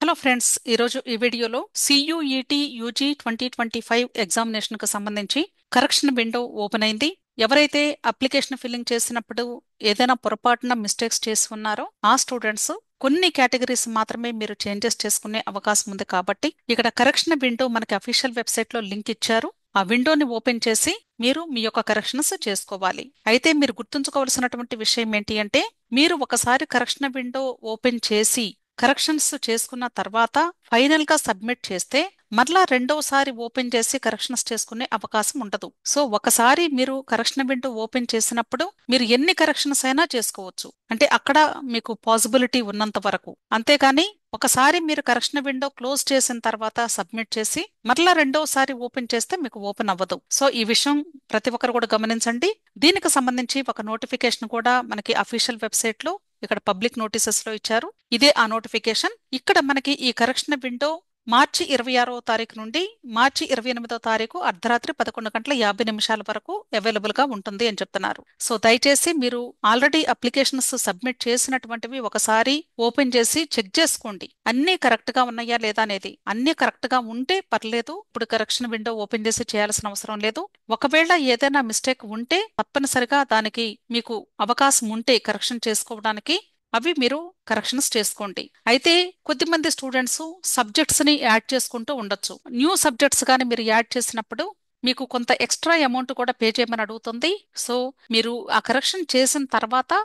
Hello friends, ఈరోజు ఈ వీడియోలో సియుఈటి యూజీ 2025 ఎగ్జామినేషన్కు సంబంధించి కరెక్షన్ విండో ఓపెన్ అయింది. ఎవరైతే అప్లికేషన్ ఫిల్లింగ్ చేసినప్పుడు ఏదైనా పొరపాటున మిస్టేక్స్ చేసి ఉన్నారో ఆ స్టూడెంట్స్ కొన్ని కేటగిరీస్ మాత్రమే మీరు చేంజెస్ చేసుకునే అవకాశం ఉంది. కాబట్టి ఇక్కడ కరెక్షన్ విండో మనకి అఫీషియల్ వెబ్సైట్లో లింక్ ఇచ్చారు. ఆ విండోని ఓపెన్ చేసి మీరు మీ యొక్క కరెక్షన్స్ చేసుకోవాలి. అయితే మీరు గుర్తుంచుకోవాల్సినటువంటి విషయం ఏంటి అంటే, మీరు ఒకసారి కరెక్షన్ విండో ఓపెన్ చేసి కరెక్షన్స్ చేసుకున్న తర్వాత ఫైనల్ గా సబ్మిట్ చేస్తే మరలా రెండోసారి ఓపెన్ చేసి కరెక్షన్స్ చేసుకునే అవకాశం ఉండదు. సో ఒకసారి మీరు కరెక్షన్ విండో ఓపెన్ చేసినప్పుడు మీరు ఎన్ని కరెక్షన్స్ అయినా చేసుకోవచ్చు, అంటే అక్కడ మీకు పాసిబిలిటీ ఉన్నంత వరకు. అంతేగాని ఒకసారి మీరు కరెక్షన్ విండో క్లోజ్ చేసిన తర్వాత సబ్మిట్ చేసి మరలా రెండోసారి ఓపెన్ చేస్తే మీకు ఓపెన్ అవ్వదు. సో ఈ విషయం ప్రతి ఒక్కరు కూడా గమనించండి. దీనికి సంబంధించి ఒక నోటిఫికేషన్ కూడా మనకి అఫీషియల్ వెబ్సైట్ లో ఇక్కడ పబ్లిక్ నోటీసెస్ లో ఇచ్చారు. ఇదే ఆ నోటిఫికేషన్. ఇక్కడ మనకి ఈ కరెక్షన్ విండో మార్చి 26వ తారీఖు నుండి మార్చి 28వ తారీఖు అర్ధరాత్రి 11:50 వరకు అవైలబుల్ గా ఉంటుంది అని చెప్తున్నారు. సో దయచేసి మీరు ఆల్రెడీ అప్లికేషన్స్ సబ్మిట్ చేసినటువంటివి ఒకసారి ఓపెన్ చేసి చెక్ చేసుకోండి, అన్ని కరెక్ట్ గా ఉన్నాయా లేదా అనేది. అన్ని కరెక్ట్ గా ఉంటే పర్లేదు, ఇప్పుడు కరెక్షన్ విండో ఓపెన్ చేసి చేయాల్సిన అవసరం లేదు. ఒకవేళ ఏదైనా మిస్టేక్ ఉంటే తప్పనిసరిగా దానికి మీకు అవకాశం ఉంటే కరెక్షన్ చేసుకోవడానికి అవి మీరు కరెక్షన్స్ చేసుకోండి. అయితే కొద్దిమంది స్టూడెంట్స్ సబ్జెక్ట్స్ ని యాడ్ చేసుకుంటూ ఉండొచ్చు. న్యూ సబ్జెక్ట్స్ గాని మీరు యాడ్ చేసినప్పుడు మీకు కొంత ఎక్స్ట్రా అమౌంట్ కూడా పే చేయమని అడుగుతుంది. సో మీరు ఆ కరెక్షన్ చేసిన తర్వాత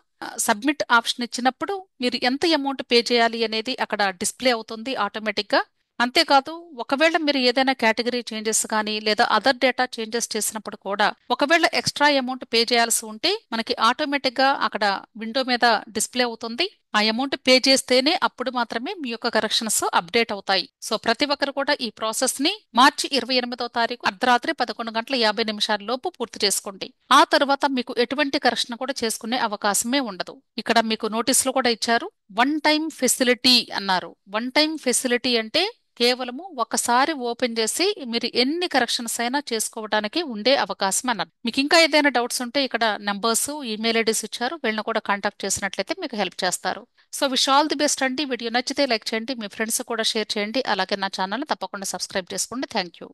సబ్మిట్ ఆప్షన్ ఇచ్చినప్పుడు మీరు ఎంత అమౌంట్ పే చేయాలి అనేది అక్కడ డిస్ప్లే అవుతుంది ఆటోమేటిక్ గా. అంతేకాదు, ఒకవేళ మీరు ఏదైనా కేటగిరీ చేంజెస్ కానీ లేదా అదర్ డేటా చేంజెస్ చేసినప్పుడు కూడా ఒకవేళ ఎక్స్ట్రా అమౌంట్ పే చేయాల్సి ఉంటే మనకి ఆటోమేటిక్ గా అక్కడ విండో మీద డిస్ప్లే అవుతుంది. ఆ అమౌంట్ పే చేస్తేనే అప్పుడు మాత్రమే మీ యొక్క కరెక్షన్స్ అప్డేట్ అవుతాయి. సో ప్రతి ఒక్కరు కూడా ఈ ప్రాసెస్ ని మార్చి 28వ తారీఖు అర్ధరాత్రి 11:50 లోపు పూర్తి చేసుకోండి. ఆ తర్వాత మీకు ఎటువంటి కరెక్షన్ కూడా చేసుకునే అవకాశమే ఉండదు. ఇక్కడ మీకు నోటీసులు కూడా ఇచ్చారు. వన్ టైం ఫెసిలిటీ అన్నారు. వన్ టైం ఫెసిలిటీ అంటే కేవలము ఒకసారి ఓపెన్ చేసి మీరు ఎన్ని కరెక్షన్స్ అయినా చేసుకోవడానికి ఉండే అవకాశం అన్నారు. మీకు ఇంకా ఏదైనా డౌట్స్ ఉంటే ఇక్కడ నెంబర్స్, ఈమెయిల్ ఐడీస్ ఇచ్చారు, వీళ్ళని కూడా కాంటాక్ట్ చేసినట్లయితే మీకు హెల్ప్ చేస్తారు. So wish all the best అండి. వీడియో నచ్చితే లైక్ చేయండి, మీ ఫ్రెండ్స్ కూడా షేర్ చేయండి, అలాగే నా ఛానల్ తప్పకుండా సబ్స్క్రైబ్ చేసుకోండి. Thank you.